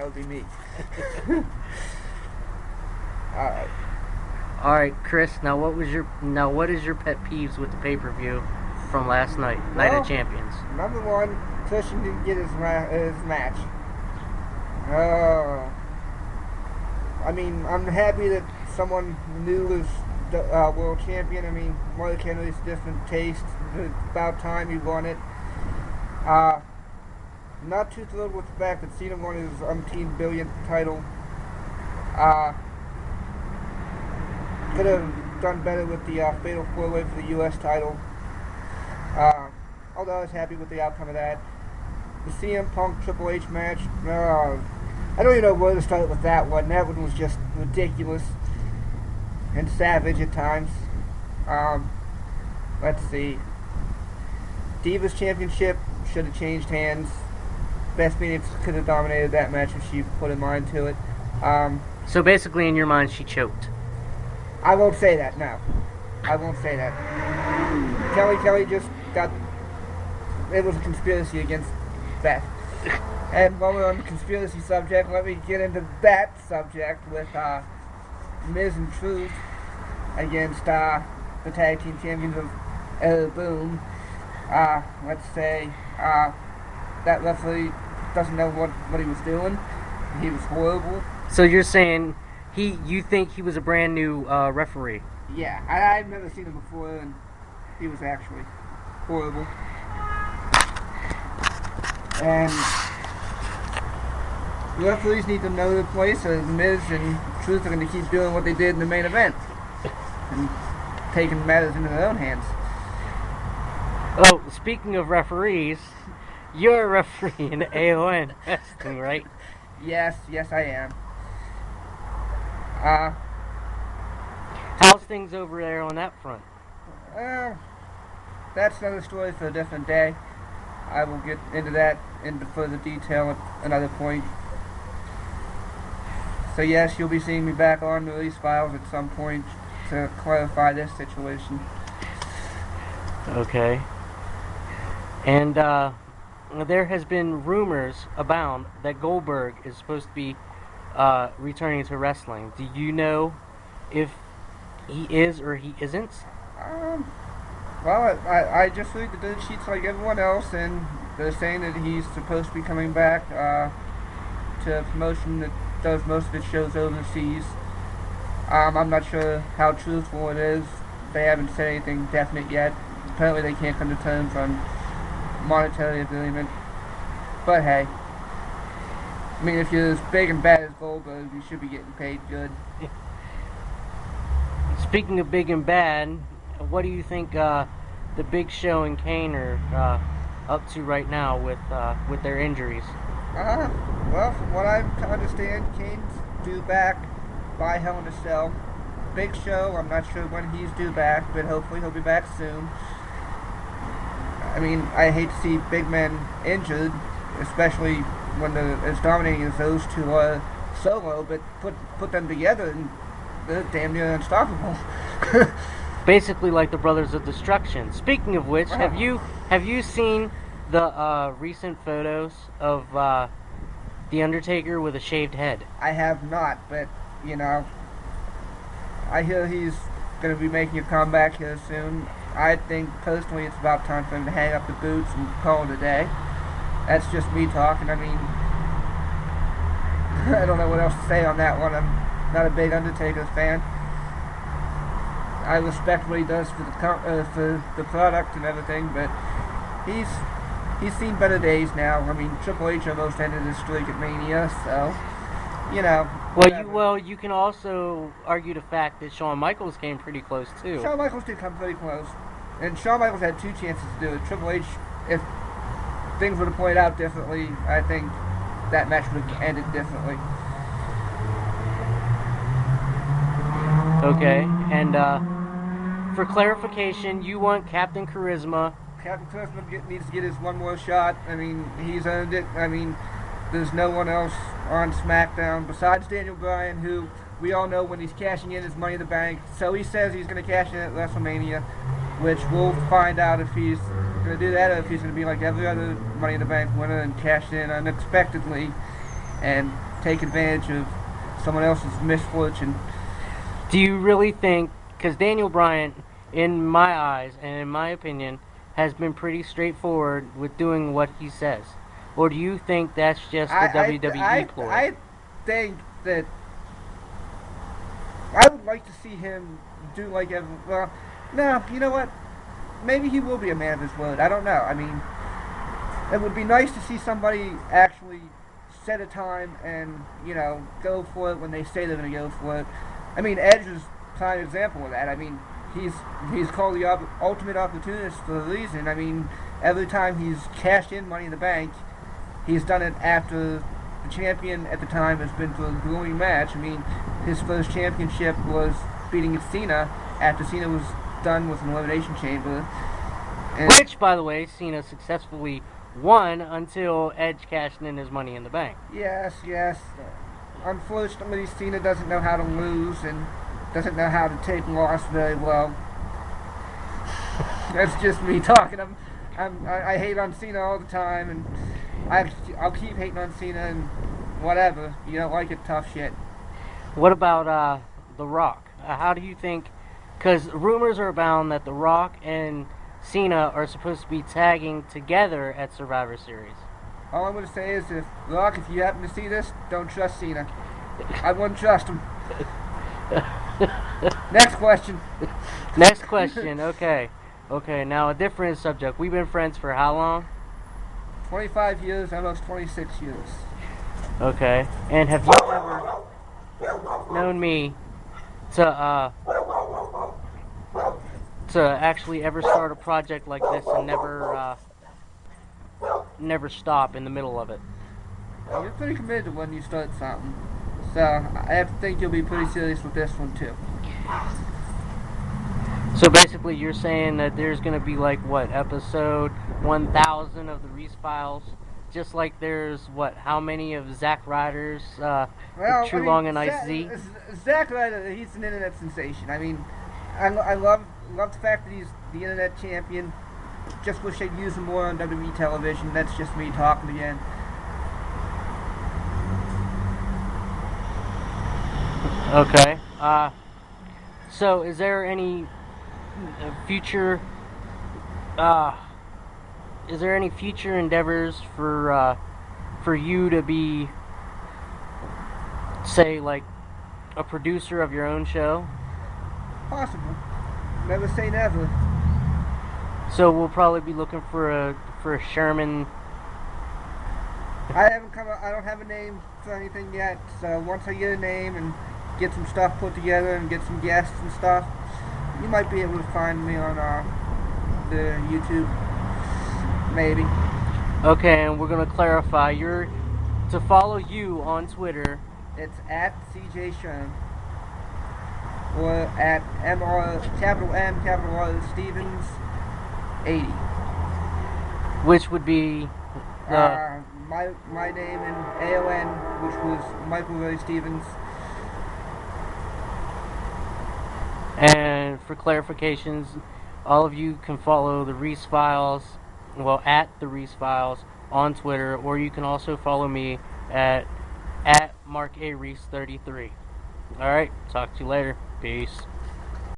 That would be me. All right, Chris. Now, what is your pet peeves with the pay-per-view from last night, Night of Champions? Number one, Christian didn't get his match. I mean, I'm happy that someone new is the world champion. I mean, Mark Henry's different taste. It's about time he won it. Not too thrilled with the fact that Cena won his umpteen billionth title. Could have done better with the fatal four-way for the U.S. title. Although I was happy with the outcome of that. The CM Punk Triple H match, I don't even know where to start with that one. That one was just ridiculous and savage at times. Let's see. Divas Championship should have changed hands. Beth Phoenix could have dominated that match if she put her mind to it. So basically, in your mind, she choked. I won't say that, no. I won't say that. Kelly just got... It was a conspiracy against Beth. And while we're on the conspiracy subject, let me get into that subject with Miz and Truth against the tag team champions of A.O.N. Let's say that referee doesn't know what he was doing. He was horrible. So you're saying you think he was a brand new referee? Yeah, I've never seen him before, and he was actually horrible. And referees need to know their place, as Miz and Truth are going to keep doing what they did in the main event and taking matters into their own hands. Oh, speaking of referees, you're a referee in A.O.N. wrestling, right? Yes, I am. How's things over there on that front? That's another story for a different day. I will get into that into further detail at another point. So yes, you'll be seeing me back on Thereesefiles at some point to clarify this situation. Okay. And there has been rumors abound that Goldberg is supposed to be returning to wrestling. Do you know if he is or he isn't? Well, I just read the dirt sheets like everyone else, and they're saying that he's supposed to be coming back to a promotion that does most of its shows overseas. I'm not sure how truthful it is. They haven't said anything definite yet. Apparently they can't come to terms on monetary agreement. But hey, I mean, if you're as big and bad as Goldberg, you should be getting paid good. Speaking of big and bad, what do you think the Big Show and Kane are up to right now with their injuries? Well, from what I understand, Kane's due back by Hell in a Cell. Big Show, I'm not sure when he's due back, but hopefully he'll be back soon. I mean, I hate to see big men injured, especially when they're as dominating as those two are solo, but put them together and they're damn near unstoppable. Basically like the Brothers of Destruction. Speaking of which, have you seen the recent photos of The Undertaker with a shaved head? I have not, but, you know, I hear he's going to be making a comeback here soon. I think, personally, it's about time for him to hang up the boots and call it a day. That's just me talking. I mean, I don't know what else to say on that one. I'm not a big Undertaker fan. I respect what he does for the product and everything, but he's seen better days now. I mean, Triple H almost ended his streak at Mania, so, you know. Well, you can also argue the fact that Shawn Michaels came pretty close, too. Shawn Michaels did come pretty close. And Shawn Michaels had two chances to do it. Triple H, if things would have played out differently, I think that match would have ended differently. Okay, and for clarification, you want Captain Charisma. Captain Charisma needs to get his one more shot. I mean, he's earned it. I mean, there's no one else on SmackDown besides Daniel Bryan, who we all know when he's cashing in his Money in the Bank. So he says he's going to cash in at WrestleMania, which we'll find out if he's going to do that or if he's going to be like every other Money in the Bank winner and cash in unexpectedly and take advantage of someone else's misfortune. Do you really think, because Daniel Bryan, in my eyes and in my opinion, has been pretty straightforward with doing what he says? Or do you think that's just the WWE ploy? I think that I would like to see him do like well, no, you know what? Maybe he will be a man of his word. I don't know. I mean, it would be nice to see somebody actually set a time and, you know, go for it when they say they're going to go for it. I mean, Edge is a prime example of that. I mean, he's called the ultimate opportunist for a reason. I mean, every time he's cashed in Money in the Bank, he's done it after the champion at the time has been for a grueling match. I mean, his first championship was beating Cena after Cena was done with an Elimination Chamber. Which, by the way, Cena successfully won until Edge cashed in his Money in the Bank. Yes. Unfortunately, Cena doesn't know how to lose and doesn't know how to take loss very well. That's just me talking. I hate on Cena all the time, and I'll keep hating on Cena and whatever. You don't like it, tough shit. What about The Rock? How do you think? Because rumors are abound that The Rock and Cena are supposed to be tagging together at Survivor Series. All I'm going to say is, Rock, if you happen to see this, don't trust Cena. I wouldn't trust him. Next question. Next question, okay. Okay, now a different subject. We've been friends for how long? 25 years, almost 26 years. Okay, and have you ever known me to actually ever start a project like this and never stop in the middle of it? You're pretty committed to when you start something, so I have to think you'll be pretty serious with this one too. So basically you're saying that there's going to be like, what, episode 1000 of the Theesefiles? Just like there's, what, how many of Zack Ryder's True Long and Ice Z? Zack Ryder, he's an internet sensation. I mean, I love the fact that he's the internet champion. Just wish they'd use him more on WWE television. That's just me talking again. Okay. So is there any future endeavors for you to be, say, like a producer of your own show? Possible. Never say never. So we'll probably be looking for a Sherman. I don't have a name for anything yet. So once I get a name and get some stuff put together and get some guests and stuff, you might be able to find me on the YouTube. Maybe. Okay, and we're gonna clarify. To follow you on Twitter. It's at CJ Sherm. Or at MR Stevens 80. Which would be my name in A.O.N, which was Michael Ray Stevens. And for clarifications, all of you can follow the Theesefiles, at the Theesefiles on Twitter, or you can also follow me at Mark A. Reese 33. Alright, talk to you later. Peace.